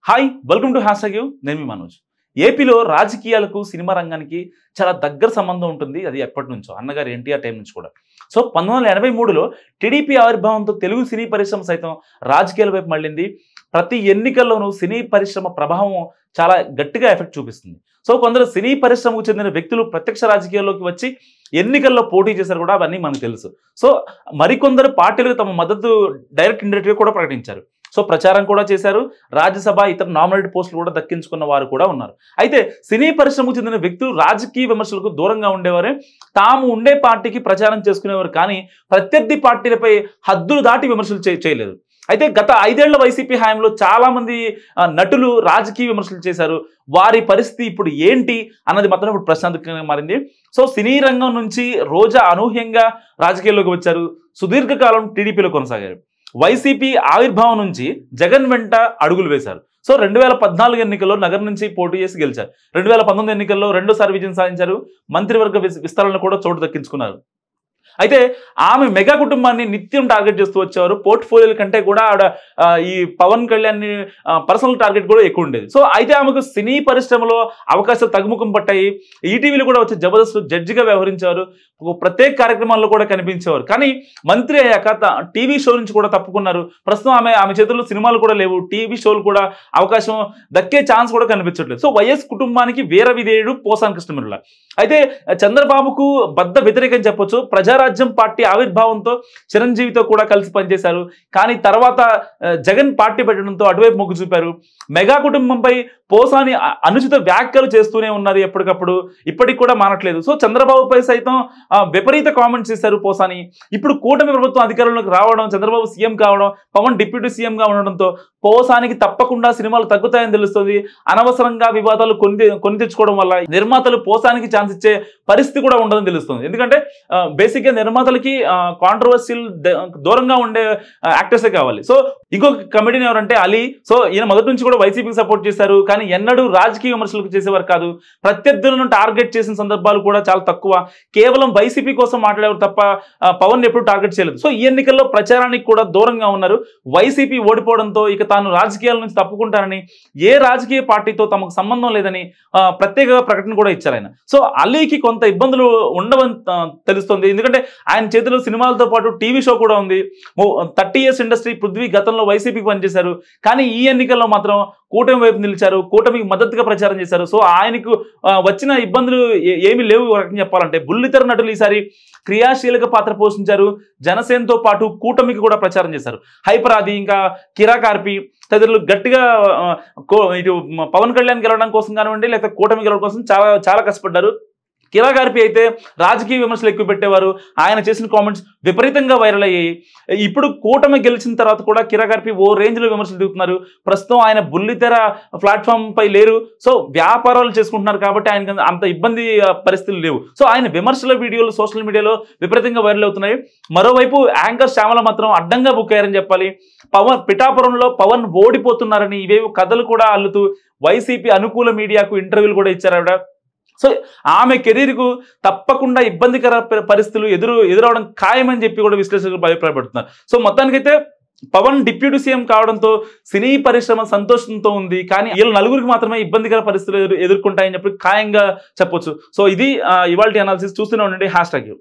Hi welcome to hash tag you నేను మీ మనోజ్. ఏపీలో రాజకీయాలకు సినిమా రంగానికి చాలా దగ్గర సంబంధం ఉంటుంది. అది ఎప్పటి నుంచో అన్నగారు ఎన్టీఆర్ టైం నుంచి కూడా. సో 1983లో టీడీపీ ఆవిర్భావంతో తెలుగు సినీ పరిశ్రమ సైతం రాజకీయాల వైపు మళ్ళింది. ప్రతి ఎన్నికల్లోనూ సినీ పరిశ్రమ ప్రభావం చాలా గట్టిగా ఎఫెక్ట్ చూపిస్తుంది. సో కొందరు సినీ పరిశ్రమకు చెందిన వ్యక్తులు ప్రత్యక్ష రాజకీయాల్లోకి వచ్చి ఎన్నికల్లో పోటీ చేశారు కూడా, అవన్నీ మనకు తెలుసు. సో మరికొందరు పార్టీలకు తమ మద్దతు డైరెక్ట్ ఇండైరెక్ట్గా కూడా ప్రకటించారు. సో ప్రచారం కూడా చేశారు. రాజ్యసభ ఇతర నామినేటెడ్ పోస్టులు కూడా దక్కించుకున్న వారు కూడా ఉన్నారు. అయితే సినీ పరిశ్రమకు చెందిన వ్యక్తులు రాజకీయ విమర్శలకు దూరంగా ఉండేవారే, తాము ఉండే పార్టీకి ప్రచారం చేసుకునేవారు. కానీ ప్రత్యర్థి పార్టీలపై హద్దులు దాటి విమర్శలు చేయలేదు. అయితే గత 5 ఏళ్ల వైసీపీ హయాంలో చాలా మంది నటులు రాజకీయ విమర్శలు చేశారు. వారి పరిస్థితి ఇప్పుడు ఏంటి అన్నది మాత్రం ఇప్పుడు ప్రశ్నార్థకంగా మారింది. సో సినీ రంగం నుంచి రోజా అనూహ్యంగా రాజకీయాల్లోకి వచ్చారు. సుదీర్ఘకాలం టీడీపీలో కొనసాగారు. వైసీపీ ఆవిర్భావం నుంచి జగన్ వెంట అడుగులు వేశారు. సో 2014 ఎన్నికల్లో నగర్ నుంచి పోటీ చేసి గెలిచారు. 2019 ఎన్నికల్లో రెండోసారి విజయం సాధించారు. మంత్రివర్గ విస్తరణ కూడా చోటు దక్కించుకున్నారు. అయితే ఆమె మెగా కుటుంబాన్ని నిత్యం టార్గెట్ చేస్తూ వచ్చేవారు. పోర్ట్ఫోలియోల కంటే కూడా ఆవిడ ఈ పవన్ కళ్యాణ్ పర్సనల్ టార్గెట్ కూడా ఎక్కువ ఉండేది. సో అయితే ఆమెకు సినీ పరిశ్రమలో అవకాశాలు తగ్గుముఖం పట్టాయి. ఈటీవీలో కూడా వచ్చి జబర్దస్త్ జడ్జిగా వ్యవహరించేవారు. ప్రత్యేక కార్యక్రమాల్లో కూడా కనిపించేవారు. కానీ మంత్రి అయ్యాక టీవీ షో నుంచి కూడా తప్పుకున్నారు. ప్రస్తుతం ఆమె చేతుల్లో సినిమాలు కూడా లేవు. టీవీ షోలు కూడా అవకాశం దక్కే ఛాన్స్ కూడా కనిపించట్లేదు. సో వైఎస్ కుటుంబానికి వీర విధేయుడు పోసాని కృష్ణమురళి. అయితే చంద్రబాబుకు బద్ద వ్యతిరేకం చెప్పొచ్చు. ప్రజారాజ్యం పార్టీ ఆవిర్భావంతో చిరంజీవితో కూడా కలిసి పనిచేశారు. కానీ తర్వాత జగన్ పార్టీ పెట్టడంతో అటువైపు మొగ్గు చూపారు. మెగా కుటుంబంపై పోసాని అనుచిత వ్యాఖ్యలు చేస్తూనే ఉన్నారు ఎప్పటికప్పుడు. ఇప్పటికి కూడా మానట్లేదు. సో చంద్రబాబుపై సైతం విపరీత కామెంట్స్ చేశారు పోసాని. ఇప్పుడు కూటమి ప్రభుత్వం అధికారంలోకి రావడం, చంద్రబాబు సీఎం కావడం, పవన్ డిప్యూటీ సీఎంగా ఉండడంతో పోసానికి తప్పకుండా సినిమాలు తగ్గుతాయని తెలుస్తుంది. అనవసరంగా వివాదాలు కొని తెచ్చుకోవడం వల్ల నిర్మాతలు పోసానికి ఛాన్స్ ఇచ్చే పరిస్థితి కూడా ఉండదని తెలుస్తుంది. ఎందుకంటే బేసిక్గా నిర్మాతలకి కాంట్రవర్సీలు దూరంగా ఉండే యాక్టర్సే కావాలి. సో ఇంకొక కమెడీని ఎవరంటే అలీ. సో ఈయన మొదటి నుంచి కూడా వైసీపీకి సపోర్ట్ చేశారు. కానీ ఎన్నడూ రాజకీయ విమర్శలకు చేసేవారు కాదు. ప్రత్యర్థులను టార్గెట్ చేసిన సందర్భాలు కూడా చాలా తక్కువ. కేవలం వైసీపీ కోసం మాట్లాడేవారు తప్ప పవన్ ఎప్పుడు టార్గెట్ చేయలేదు. సో ఈ ఎన్నికల్లో ప్రచారానికి కూడా దూరంగా ఉన్నారు. వైసీపీ ఓడిపోవడంతో ఇక తాను రాజకీయాల నుంచి తప్పుకుంటానని, ఏ రాజకీయ పార్టీతో తమకు సంబంధం లేదని ప్రత్యేక ప్రకటన కూడా ఇచ్చారు ఆయన. సో అలీకి కొంత ఇబ్బందులు ఉండవని తెలుస్తుంది. ఎందుకంటే ఆయన చేతిలో సినిమాలతో పాటు టీవీ షో కూడా ఉంది. 30 years ఇండస్ట్రీ పృథ్వీ గతంలో వైసీపీకి పనిచేశారు. కానీ ఈ ఎన్నికల్లో మాత్రం కూటమి వైపు నిలిచారు. కూటమికి మద్దతుగా ప్రచారం చేశారు. సో ఆయనకు వచ్చిన ఇబ్బందులు ఏమీ లేవు రకంగా చెప్పాలంటే. బుల్లితెర నటులు ఈసారి క్రియాశీలక పాత్ర పోషించారు. జనసేనతో పాటు కూటమికి కూడా ప్రచారం చేశారు. హైపర్ ఆది, ఇంకా కిరాకార్పి తదితరులు గట్టిగా ఇటు పవన్ కళ్యాణ్ గెలవడం కోసం కానివ్వండి, లేకపోతే కూటమి గెలవడం కోసం చాలా కష్టపడ్డారు. కిరాకార్పి అయితే రాజకీయ విమర్శలు ఎక్కువ పెట్టేవారు. ఆయన చేసిన కామెంట్స్ విపరీతంగా వైరల్ అయ్యాయి. ఇప్పుడు కూటమి గెలిచిన తర్వాత కూడా కిరాకార్పి ఓ రేంజ్లో విమర్శలు దిగుతున్నారు. ప్రస్తుతం ఆయన బుల్లితెర ప్లాట్ఫామ్ పై లేరు. సో వ్యాపారాలు చేసుకుంటున్నారు కాబట్టి ఆయన అంత ఇబ్బంది పరిస్థితులు లేవు. సో ఆయన విమర్శల వీడియోలు సోషల్ మీడియాలో విపరీతంగా వైరల్ అవుతున్నాయి. మరోవైపు యాంకర్ శ్యామల మాత్రం అడ్డంగా బుక్ అయ్యారని చెప్పాలి. పిఠాపురంలో పవన్ ఓడిపోతున్నారని ఇవేవో కథలు కూడా అల్లుతూ వైసీపీ అనుకూల మీడియాకు ఇంటర్వ్యూలు కూడా ఇచ్చారు ఆవిడ. సో ఆమె కెరీర్కు తప్పకుండా ఇబ్బందికర పరిస్థితులు ఎదురవడం ఖాయమని చెప్పి కూడా విశ్లేషకులు అభిప్రాయపడుతున్నారు. సో మొత్తానికైతే పవన్ డిప్యూటీ సీఎం కావడంతో సినీ పరిశ్రమ సంతోషంతో ఉంది. కానీ వీళ్ళు నలుగురికి మాత్రమే ఇబ్బందికర పరిస్థితులు ఎదుర్కొంటాయని చెప్పి ఖాయంగా చెప్పొచ్చు. సో ఇది ఇవాల్టి అనాలిసిస్. చూస్తూనే ఉండండి హ్యాష్ ట్యాగ్ యూ.